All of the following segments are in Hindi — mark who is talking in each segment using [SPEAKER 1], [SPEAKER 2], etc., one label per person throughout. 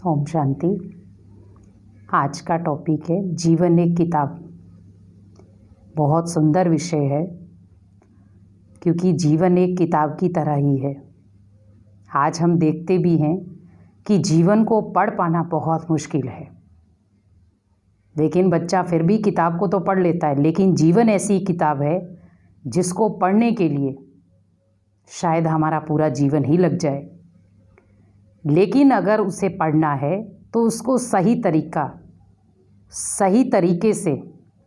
[SPEAKER 1] ओम शांति। आज का टॉपिक है जीवन एक किताब। बहुत सुंदर विषय है क्योंकि जीवन एक किताब की तरह ही है। आज हम देखते भी हैं कि जीवन को पढ़ पाना बहुत मुश्किल है, लेकिन बच्चा फिर भी किताब को तो पढ़ लेता है। लेकिन जीवन ऐसी किताब है जिसको पढ़ने के लिए शायद हमारा पूरा जीवन ही लग जाए। लेकिन अगर उसे पढ़ना है तो उसको सही तरीके से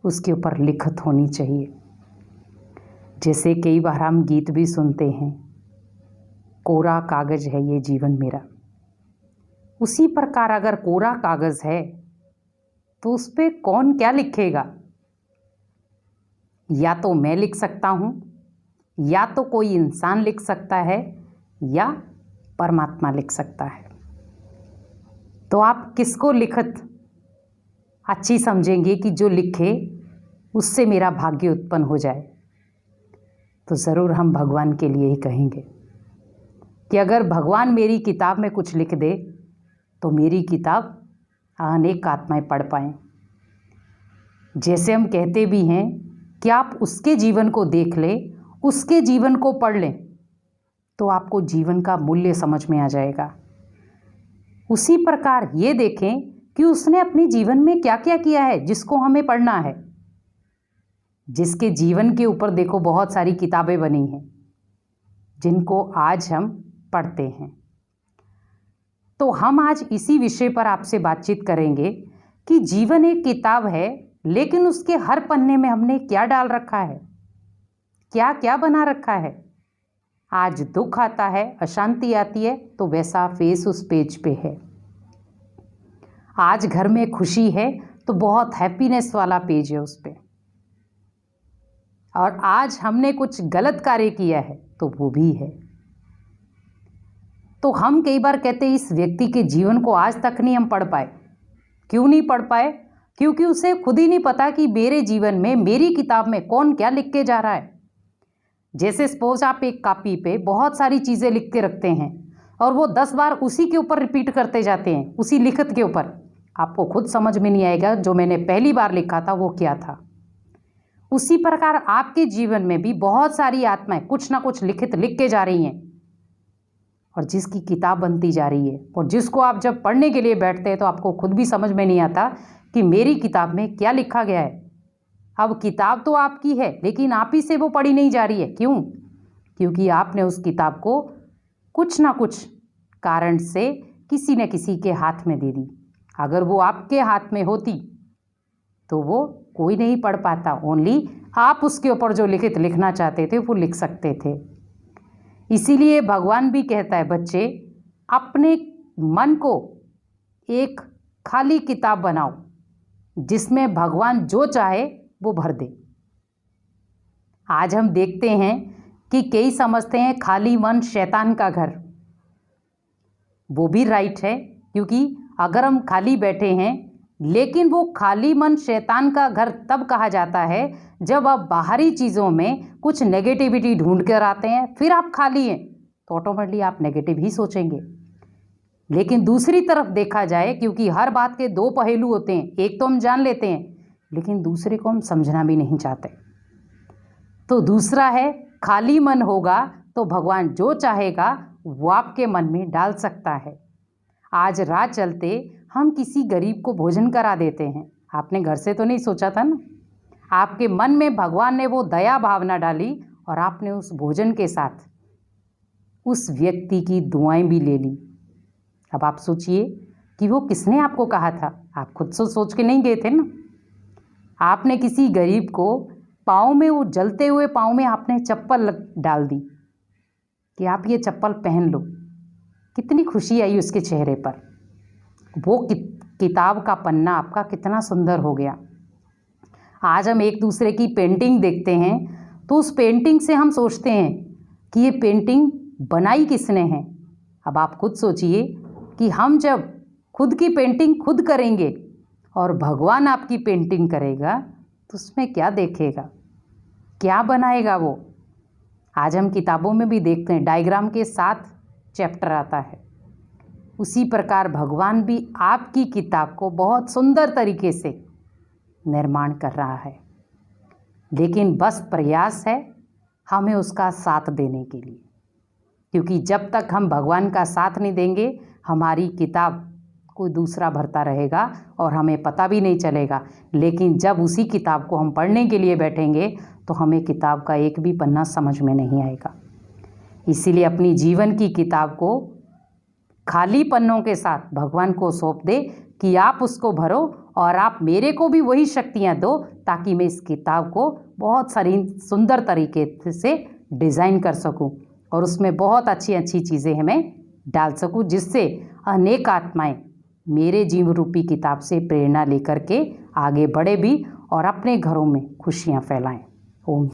[SPEAKER 1] उसके ऊपर लिखत होनी चाहिए। जैसे कई बार हम गीत भी सुनते हैं, कोरा कागज़ है ये जीवन मेरा। उसी प्रकार अगर कोरा कागज़ है तो उस पर कौन क्या लिखेगा? या तो मैं लिख सकता हूँ, या तो कोई इंसान लिख सकता है, या परमात्मा लिख सकता है। तो आप किसको लिखत अच्छी समझेंगे कि जो लिखे उससे मेरा भाग्य उत्पन्न हो जाए? तो ज़रूर हम भगवान के लिए ही कहेंगे कि अगर भगवान मेरी किताब में कुछ लिख दे तो मेरी किताब अनेक आत्माएं पढ़ पाएँ। जैसे हम कहते भी हैं कि आप उसके जीवन को देख लें, उसके जीवन को पढ़ लें, तो आपको जीवन का मूल्य समझ में आ जाएगा। उसी प्रकार ये देखें कि उसने अपने जीवन में क्या क्या किया है जिसको हमें पढ़ना है। जिसके जीवन के ऊपर देखो बहुत सारी किताबें बनी हैं जिनको आज हम पढ़ते हैं। तो हम आज इसी विषय पर आपसे बातचीत करेंगे कि जीवन एक किताब है, लेकिन उसके हर पन्ने में हमने क्या डाल रखा है, क्या क्या बना रखा है। आज दुख आता है, अशांति आती है, तो वैसा फेस उस पेज पे है। आज घर में खुशी है तो बहुत हैप्पीनेस वाला पेज है उस पे। और आज हमने कुछ गलत कार्य किया है तो वो भी है। तो हम कई बार कहते हैं इस व्यक्ति के जीवन को आज तक नहीं हम पढ़ पाए। क्यों नहीं पढ़ पाए? क्योंकि उसे खुद ही नहीं पता कि मेरे जीवन में, मेरी किताब में कौन क्या लिख के जा रहा है। जैसे सपोज आप एक कॉपी पे बहुत सारी चीज़ें लिख के रखते हैं और वो 10 बार उसी के ऊपर रिपीट करते जाते हैं, उसी लिखत के ऊपर। आपको खुद समझ में नहीं आएगा जो मैंने पहली बार लिखा था वो क्या था। उसी प्रकार आपके जीवन में भी बहुत सारी आत्माएं कुछ ना कुछ लिख के जा रही हैं और जिसकी किताब बनती जा रही है, और जिसको आप जब पढ़ने के लिए बैठते हैं तो आपको खुद भी समझ में नहीं आता कि मेरी किताब में क्या लिखा गया है। अब किताब तो आपकी है, लेकिन आप ही से वो पढ़ी नहीं जा रही है। क्यों? क्योंकि आपने उस किताब को कुछ ना कुछ कारण से किसी न किसी के हाथ में दे दी। अगर वो आपके हाथ में होती तो वो कोई नहीं पढ़ पाता। ओनली आप उसके ऊपर जो लिखना चाहते थे वो लिख सकते थे। इसीलिए भगवान भी कहता है, बच्चे अपने मन को एक खाली किताब बनाओ जिसमें भगवान जो चाहे वो भर दे। आज हम देखते हैं कि कई समझते हैं खाली मन शैतान का घर। वो भी राइट है, क्योंकि अगर हम खाली बैठे हैं, लेकिन वो खाली मन शैतान का घर तब कहा जाता है जब आप बाहरी चीज़ों में कुछ नेगेटिविटी ढूंढ कर आते हैं, फिर आप खाली हैं तो ऑटोमेटिकली आप नेगेटिव ही सोचेंगे। लेकिन दूसरी तरफ देखा जाए, क्योंकि हर बात के दो पहलू होते हैं, एक तो हम जान लेते हैं लेकिन दूसरे को हम समझना भी नहीं चाहते। तो दूसरा है खाली मन होगा तो भगवान जो चाहेगा वो आपके मन में डाल सकता है। आज राह चलते हम किसी गरीब को भोजन करा देते हैं, आपने घर से तो नहीं सोचा था ना। आपके मन में भगवान ने वो दया भावना डाली और आपने उस भोजन के साथ उस व्यक्ति की दुआएं भी ले ली। अब आप सोचिए कि वो किसने आपको कहा था, आप खुद से सोच के नहीं गए थे ना। आपने किसी गरीब को पाँव में, वो जलते हुए पाँव में आपने चप्पल डाल दी कि आप ये चप्पल पहन लो। कितनी खुशी आई उसके चेहरे पर। वो किताब का पन्ना आपका कितना सुंदर हो गया। आज हम एक दूसरे की पेंटिंग देखते हैं तो उस पेंटिंग से हम सोचते हैं कि ये पेंटिंग बनाई किसने है। अब आप खुद सोचिए कि हम जब खुद की पेंटिंग खुद करेंगे और भगवान आपकी पेंटिंग करेगा तो उसमें क्या देखेगा, क्या बनाएगा वो। आज हम किताबों में भी देखते हैं, डायग्राम के साथ चैप्टर आता है। उसी प्रकार भगवान भी आपकी किताब को बहुत सुंदर तरीके से निर्माण कर रहा है, लेकिन बस प्रयास है हमें उसका साथ देने के लिए, क्योंकि जब तक हम भगवान का साथ नहीं देंगे हमारी किताब कोई दूसरा भरता रहेगा और हमें पता भी नहीं चलेगा। लेकिन जब उसी किताब को हम पढ़ने के लिए बैठेंगे तो हमें किताब का एक भी पन्ना समझ में नहीं आएगा। इसीलिए अपनी जीवन की किताब को खाली पन्नों के साथ भगवान को सौंप दे कि आप उसको भरो और आप मेरे को भी वही शक्तियाँ दो ताकि मैं इस किताब को बहुत सारी सुंदर तरीके से डिज़ाइन कर सकूं और उसमें बहुत अच्छी अच्छी चीज़ें हमें डाल सकूं, जिससे अनेक आत्माएं मेरे जीवन रूपी किताब से प्रेरणा लेकर के आगे बढ़े भी और अपने घरों में खुशियां फैलाएं। ओम।